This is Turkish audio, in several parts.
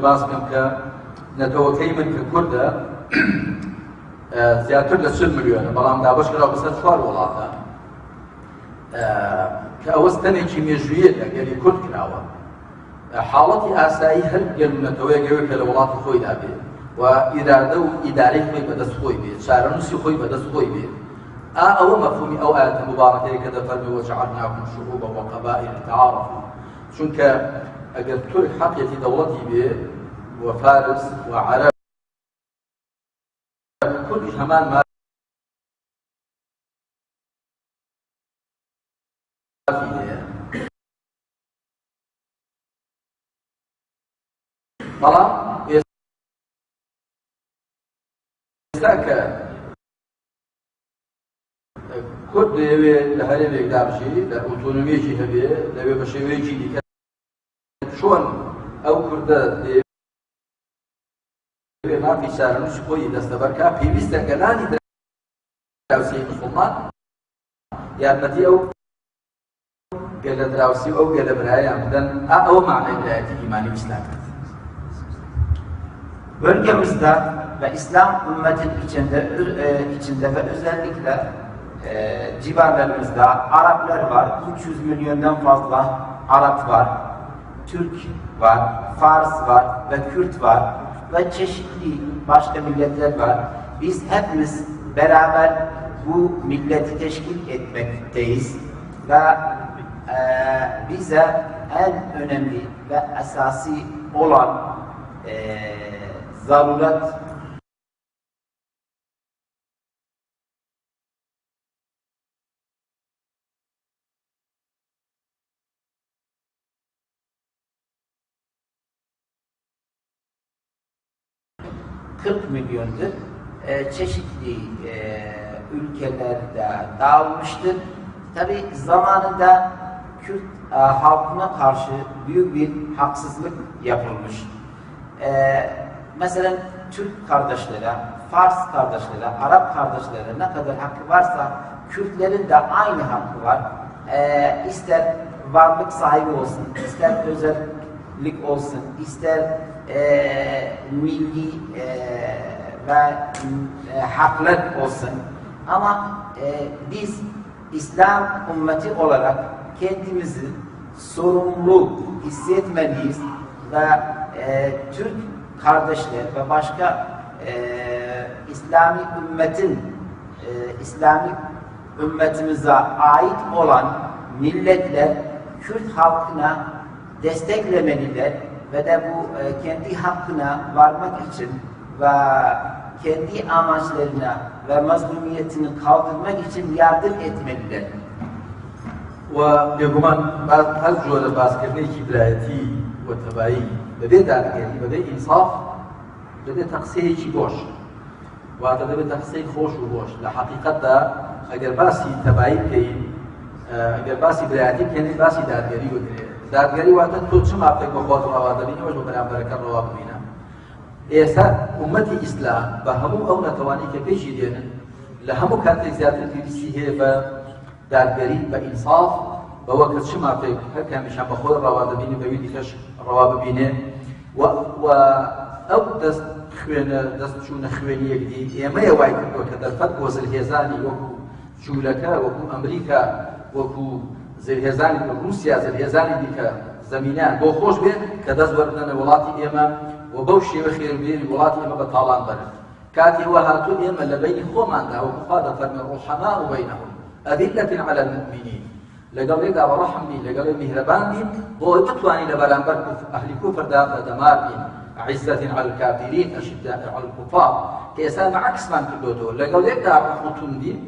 باس بکەم کە نەتەوەکەی من کە کوردە زیاتر لە 40 ملیۆنە، بەڵام دابەشکراوە بەسەر 4 وڵاتە کە ئەوە ستەمێکی مێژوویە لەگەلی کورد کراوە. حاڵەتی ئاسایی هەر گەلوونەتەوەیەکەوە کە لە وڵاتی خۆیدا بێت و ئیرادە و ئیدارەی خۆی بەدەست خۆی بێت، چارەنووسی خۆی بەدەست خۆی بێت. ئەوە مەفهومی ئەو ئاەتە مبارەکەیە کە دەفەرمێ وەجعەلناکم شعوبا وقەبائل لتعارفوا، چونکە ئەگەر تورک حەقێتی دەوڵەتی بێ و فارس و عەرەب کوردیش هەمان بەڵام ئێستا کە کورد دەیەوێت لە هەرێمێکدا بژێت، لە ئۆتۆنۆمیەکی هەبێ لەوێ بە شێوەیەکی دیکە چۆن ئەو کوردە دەیەوێت مافی چارەنووسی خۆی دەستەبەرکا، پێویستە گەلانی دراوسێی موسڵمان یارمەتی ئەو گەلە دراوسی و ئەو گەلە برایان بدەن. ئەوە معنای ویلایەتی ئیمانی ئیسلامەت. Bölgemizde ve İslam ümmetin içinde ve özellikle civarlarımızda Araplar var. 300 milyondan fazla Arap var. Türk var, Fars var ve Kürt var ve çeşitli başka milletler var. Biz hepimiz beraber bu milleti teşkil etmekteyiz ve bize en önemli ve esası olan zaruret ...40 milyondur. Çeşitli ülkelerde dağılmıştır. Tabi zamanında Kürt halkına karşı büyük bir haksızlık yapılmış. Mesela Türk kardeşlere, Fars kardeşlere, Arap kardeşlere ne kadar hakkı varsa Kürtlerin de aynı hakkı var. İster varlık sahibi olsun, ister özellik olsun, ister milli ve haklar olsun. Ama biz İslam ümmeti olarak kendimizi sorumlu hissetmeliyiz ve Türk kardeşler ve başka İslami ümmetimize ait olan milletler Kürt halkına desteklemeliler ve de bu kendi hakkına varmak için ve kendi amaçlarına ve mazlumiyetini kaldırmak için yardım etmeliler. وبێگومان هەر جۆرە باسکردنێکی برایەتی و تەبایی بەبێ دادگەری بەبێ ئینساف دەبێت تەقسەیەکی بۆش، واتە دەبێت تەقسەی خۆش و بۆش. لە حەقیقەتدا ئەگەر باسی تەبایی بکەین، ئەگەر باسی برایەتی بکەین، باسی دادگەری وەگرێت. دادگەری واتە تۆ چ مافێک بە خۆت ڕەوا دەبین ئەوەش بە بەرامبەرەکە ڕەوا ببینە. ئێستا ئومەتی ئیسلام بە هەموو ئەو نەتەوانی کە پێشی دێنن لە هەموو کاتێک زیاتر پێویستی هەیە بە دادگەری بە ئینساف، بەوە کە چ مافێک هەر کامیشان بە خۆی ڕەوا دەبینی بەوی دیکەش ڕەوا ببینێ و ئەو دەست چوونە خوێنیەک دی ئێمەیە وای کردووە کە دەرفەت بۆ زلهێزانی وەکو جوولەکە، وەکو ئەمریکا، وەکو زلهێزانی رووسیا، زلهێزانی دیکە زەمینیان بۆ خۆش بێت کە دەست وەردنە وڵاتی ئێمە و بەو شێوە خێربێنی وڵاتی ئێمە بە تاڵان بەرن. کاتی وە هاتوو ئێمە لە بینی خۆماندا وەکو خوا دەفەرمێ ڕوحەماء بەینەهم ئەذیلەة عەلی المؤمنین، لەگەڵ لێدا بەڕەحم بین، لەگەڵ لێ میهرەبان بین بۆ بتوانین لە بەرامبەر ئەهلی کوفردا بەدەمار بین. عزة على الكافرين أشداء على الكفار کە ئێستا عەکسمان کردوتەوە، لەگەڵ لێدا ڕەحمەتون بین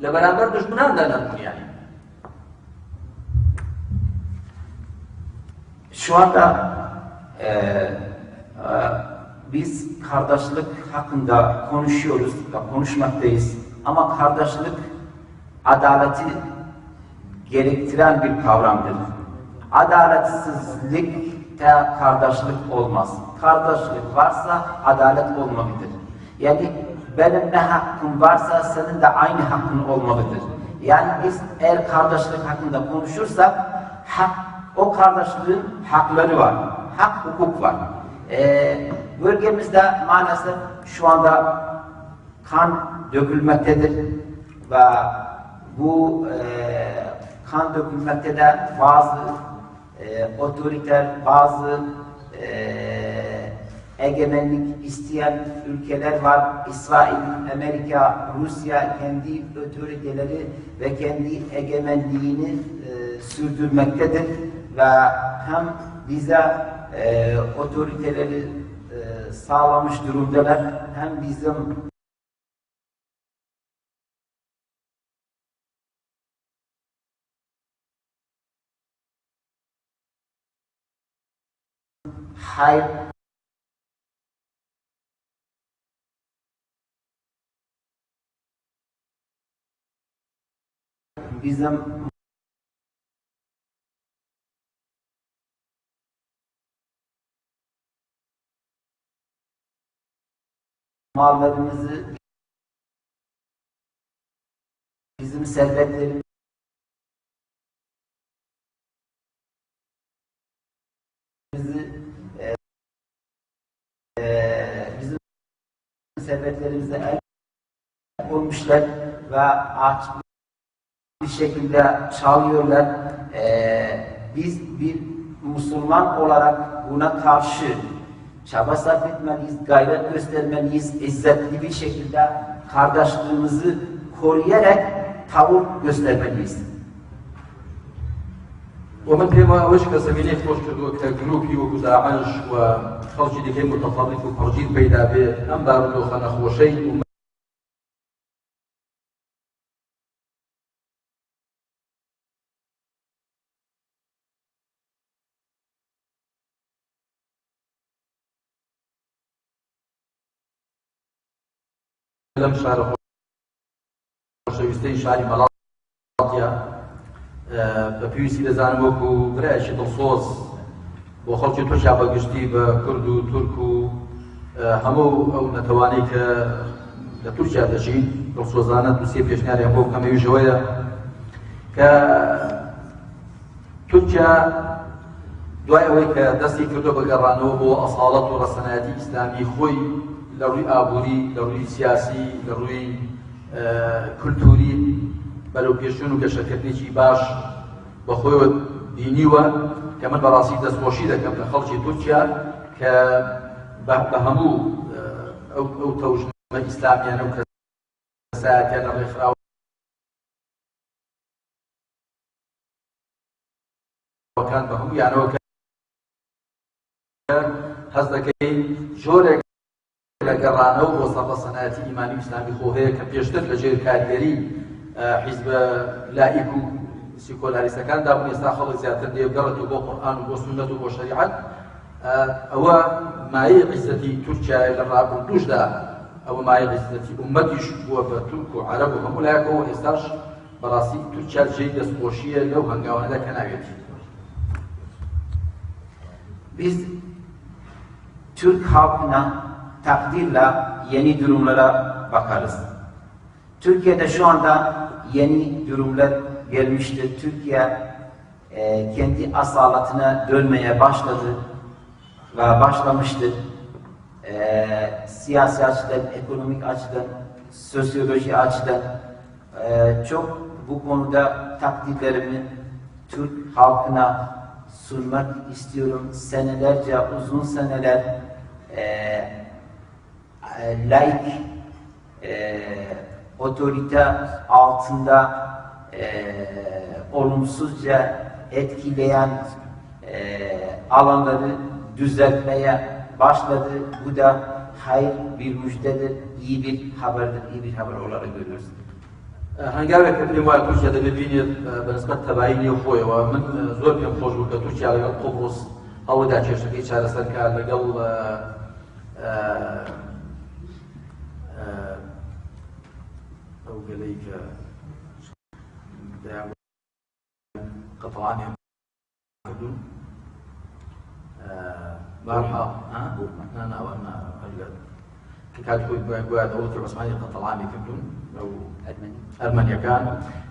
لە بەرامبەر دژمناندا نەرمونیانی. Şu anda biz kardeşlik hakkında konuşuyoruz ve konuşmaktayız. Ama kardeşlik adaleti gerektiren bir kavramdır. Adaletsizlikte kardeşlik olmaz. Kardeşlik varsa adalet olmalıdır. Yani benim ne hakkım varsa senin de aynı hakkın olmalıdır. Yani biz eğer kardeşlik hakkında konuşursak o kardeşliğin hakları var. Hak, hukuk var. Bölgemizde maalesef şu anda kan dökülmektedir ve bu kan dökülmekte de bazı otoriter, bazı egemenlik isteyen ülkeler var. İsrail, Amerika, Rusya kendi otoriteleri ve kendi egemenliğini sürdürmektedir ve hem bize otoriteleri sağlamış durumdalar, hem bizim hayır bizim mallarımızı, bizim servetlerimizi bizim servetlerimize el koymuşlar ve aç bir şekilde çalıyorlar. Biz bir Müslüman olarak buna karşı çaba sarf etmeliyiz, gayret göstermeliyiz, izzetli bir şekilde kardeşliğimizi koruyarak tavır göstermeliyiz. ومن فيما أوشك سبيلين خوشكد وكتاكروكي وكداعش وخلشي ديكي متطرف وفرجين بيدا بي أنبار لوخنا خوشي لم شارع خوشويستين شاري ملاطيا بەپێویستی دەزانم وەکو برایەکی دڵسۆز بۆ خەڵکی تۆشیا بەگشتی بە کورد و تورک و هەموو ئەو نەتەوانەی کە لە تورکیا دەژین دڵسۆزانە دووسێ پێشنیاریان بۆ بکەم ئەویشەوەیە کە تورکیا دوای ئەوەی کە دەستی کردو بە گەڕانەوە بۆ ئەساڵەت و ڕەسەنایەتی ئیسلامی خۆی لە ڕووی ئابووری لە ڕووی سیاسی لە ڕووی کولتوری بەلەو پێشچوون و گەشەکردنێکی باش بەخۆیەوە بینیوە کە من بەڕاستی دەستخۆشی دەکەم کە خەڵکی تورکیا کە بە هەموو ئەو تەوژمە ئیسلامیانە و کەسایەتیانە ڕێکخراوەکان بە هەموویانەوە کە هەست دەکەین جۆرێک لە گەڕانەوە بۆ سەرڕەسەنایەتی ئیمانی و ئیسلامی خۆ هەیە کە پێشتر لە ژێر کاریگەری حیزب لائیک و سیکۆلاریستەکاندا بوون، ئێستا خەڵک زیاتر دێبگەڕێتەوە بۆ قورئان و بۆ سونەت و بۆ شەریعەت. ئەوە مایەی عیزەتی تورکیایە لە ڕابردووشدا، ئەوە مایەی عیزەتی ئومەتیش بووە بە تورک و عەرەب و هەموو لایەکەوە. ئێستاش بەڕاستی تورکیا جێی دەستخۆشیە لەو هەنگاوانەدا کە ناوێتی. Biz Türk halkına takdirle yeni durumlara bakarız. Türkiye'de şu anda yeni durumlar gelmiştir. Türkiye kendi asaletine dönmeye başladı ve başlamıştır. Siyasi açıdan, ekonomik açıdan, sosyoloji açıdan çok bu konuda takdirlerimi Türk halkına sunmak istiyorum. Senelerce, uzun seneler laik otorite altında olumsuzca etkileyen alanları düzeltmeye başladı. Bu da hayır bir müjdedir, iyi bir haberdir, iyi bir haber olarak görüyoruz. هەنگاوێک کە پێم وایە تورکیا دەبێت بەنسبەت تەبایینی خۆیەوە من زۆر پێم خۆش بوو کە تورکیا لەگەڵ قۆبڕوس هەوڵدا کێشەکەی چارەسەرکە لەگەڵ ئەو گەلەی کە قەتەعانیان کردوون بارها کە کاتی خۆی گویا دەوڵەتی ڕەسمانی قەتەعانی کردوون ئەو ئەرمەنیەکان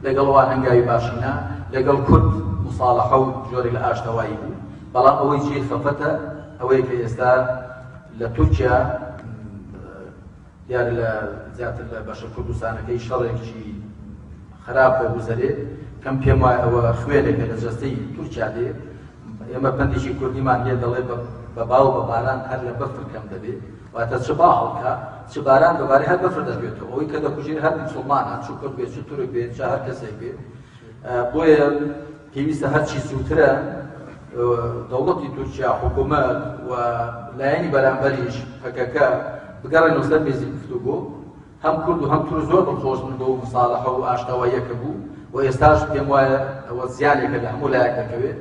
لەگەڵەوە هەنگاوی باشینە لەگەڵ کورد مصالحە و جۆرێک لە ئاشتەوایی بوو، بەڵام ئەوەی جێی خەفەتە ئەوەی کە ئێستا لە تورکیا دیارە لە زیاتر لە بەشە کوردستانەکەی شەڕێکی خراپ بۆ گوزەرێت کەم پێم وایە ئەوە خوێنێکە لە جەستەی تورکیا دێ ئێمە پندێکی کوردیمان لێ دەڵێ بە باو بە باران هەر لە بەفر کەم دەبێت واتە چ باڵکە چ باران بەبارەی هەر بەفر دەبێتەوە ئەوەی کە دەکوژێت هەر موسڵمانە چ کورد بێت چ تورک بێت چ هەر کەسێک بێت بۆیە پێویستە هەرچی زووترە دەوڵەتی تورکیا حکوومەت و لایەنی بەرامبەریش پەکەکە بگەڕێنەوە سەر مێزی گفتوگۆ هەم کورد و هەم تورک زۆر دڵخۆشن بۆ مصالحە و ئاشتەواییەکە بوو و ئێستاش پێم وایە ئەوە زیانێکە لە هەموو لایەک دەکەوێت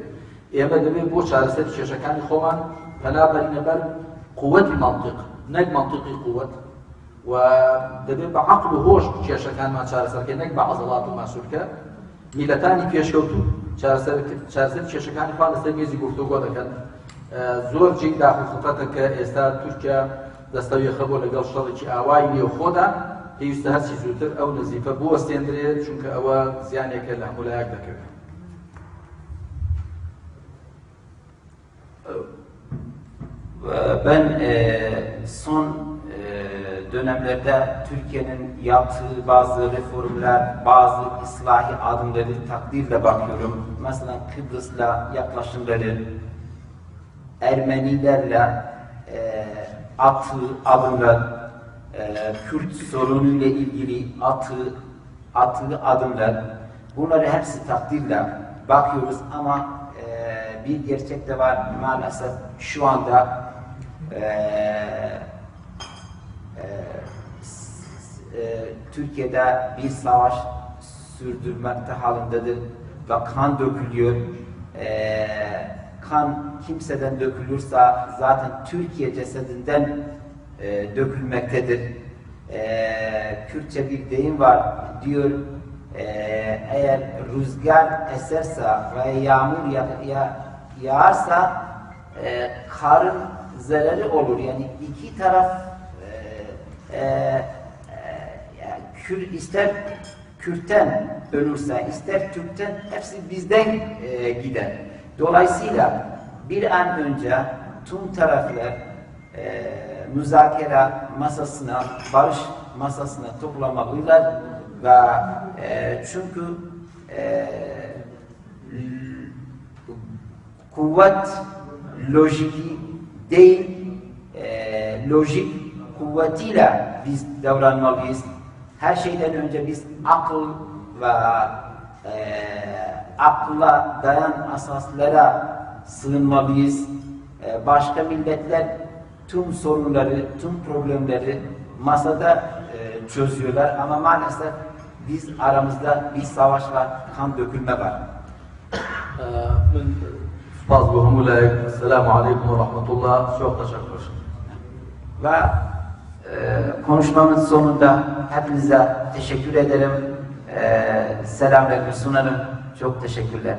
ئێمە دەبێت بۆ چارەسەری کێشەکانی خۆمان پەنا بەرینە بەر قووەتی مەنطق نەک مەنطقی قووەت و دەبێت بە عەقڵ و هۆش کێشەکانمان چارەسەرکەین نەک بە عەزەڵات و ماسوولکە میلەتانی پێشکەوتوو چارەسەری کێشەکانی خۆیان لەسەر مێزی گفتوگۆ دەکەن زۆر جێی داخوخەتە کە ئێستا تورکیا دەستەویەخە بۆ لەگەڵ شەڕێکی ئاوای نێوخۆدا پێویستە هەرچی زووتر ئەو نزیفە بوەستێنرێت چونکە ئەوە زیانێکە لە هەموو لایەک دەکەوێت. Ben son dönemlerde Türkiye'nin yaptığı bazı reformlar, bazı islahi adımları takdirle bakıyorum. Mesela Kıbrıs'la yaklaşımları, Ermenilerle attığı adımlar, Kürt sorunuyla ilgili attığı adımlar, bunları hepsi takdirle bakıyoruz ama bir gerçek de var maalesef şu anda Türkiye'de bir savaş sürdürmekte halindedir ve kan dökülüyor. Kan kimseden dökülürse zaten Türkiye cesedinden dökülmektedir. Kürtçe bir deyim var, diyor eğer rüzgar eserse ve yağmur yağarsa karın zararı olur. Yani iki taraf ister Kürt'ten ölürse, ister Türk'ten hepsi bizden gider. Dolayısıyla bir an önce tüm taraflar müzakere masasına, barış masasına toplamalılar ve çünkü kuvvet lojiki değil, lojik kuvvetiyle biz davranmalıyız. Her şeyden önce biz akıl ve akla dayan asaslara sığınmalıyız. Başka milletler tüm sorunları, tüm problemleri masada çözüyorlar ama maalesef biz aramızda bir savaş var, kan dökülme var. Bazı hamulek, selamu aleyküm ve rahmetullah, çok teşekkür. Ve konuşmamın sonunda hepinize teşekkür ederim. Selamlarımı sunarım. Çok teşekkürler.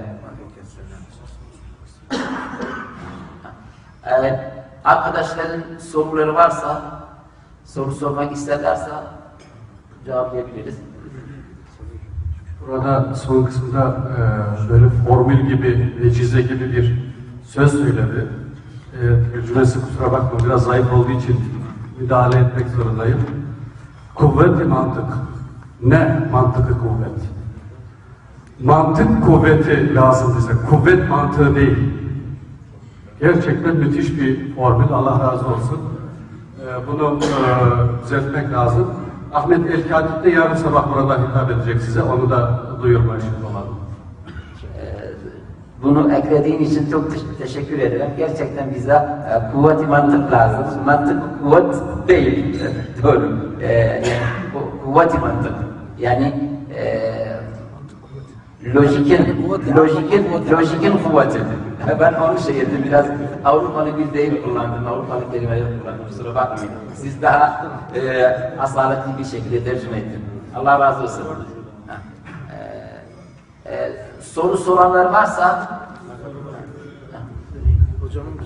Evet, arkadaşların soruları varsa, soru sormak isterlerse cevaplayabiliriz. Burada son kısımda böyle formül gibi, vecize gibi bir söz söyledi. Cümlesi kusura bakma biraz zayıf olduğu için müdahale etmek zorundayım. Kuvvet-i mantık. Ne mantıkı kuvvet? Mantık kuvveti lazım bize. Kuvvet mantığı değil. Gerçekten müthiş bir formül. Allah razı olsun. Bunu düzeltmek lazım. Ahmet El-Katip de yarın sabah burada hitap edecek size. Onu da duyurma işinde olalım. Bunu eklediğin için çok teşekkür ederim. Gerçekten bize kuvvet-i mantık lazım. Mantık kuvvet değil. Doğru. Yani kuvvet-i mantık. Yani lojikin kuvveti. Ben onu ettim biraz Avrupalı bir deyim kullandım. Avrupalı kelimeleri kullandım. Kusura bakmayın. Siz daha asaletli bir şekilde tercüme ettim. Allah razı olsun. Soru soranlar varsa hocamın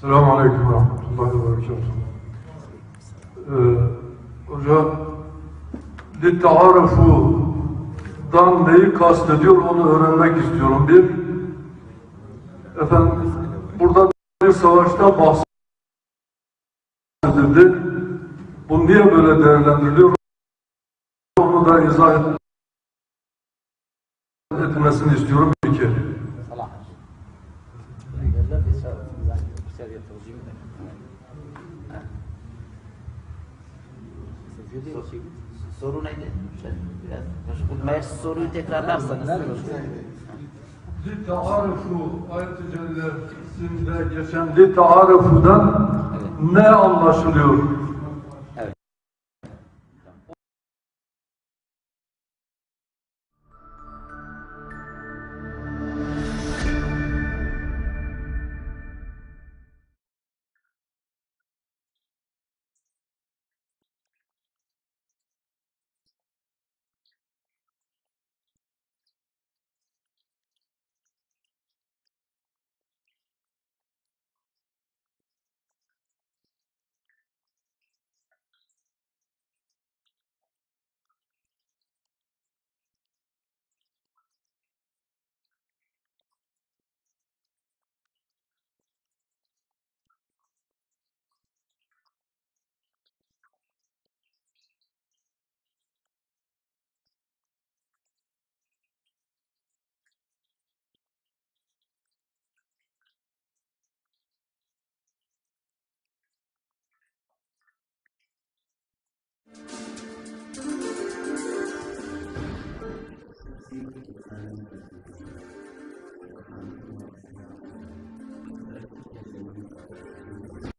Selamun Aleyküm ve Rahmetullahi ve Berekatuhu. Hocam لِتَّعَارَفُوا neyi kastediyor onu öğrenmek istiyorum. Bir, efendim, burada bir savaştan bahsedildi. Bu niye böyle değerlendiriliyor? Onu da izah etmesini istiyorum. İki. Soru neydi? Biraz meşgul. Soruyu tekrarlarsanız. Li-ta'arufu ayet-i cellesinde geçen li-ta'arufu'dan ne anlaşılıyor?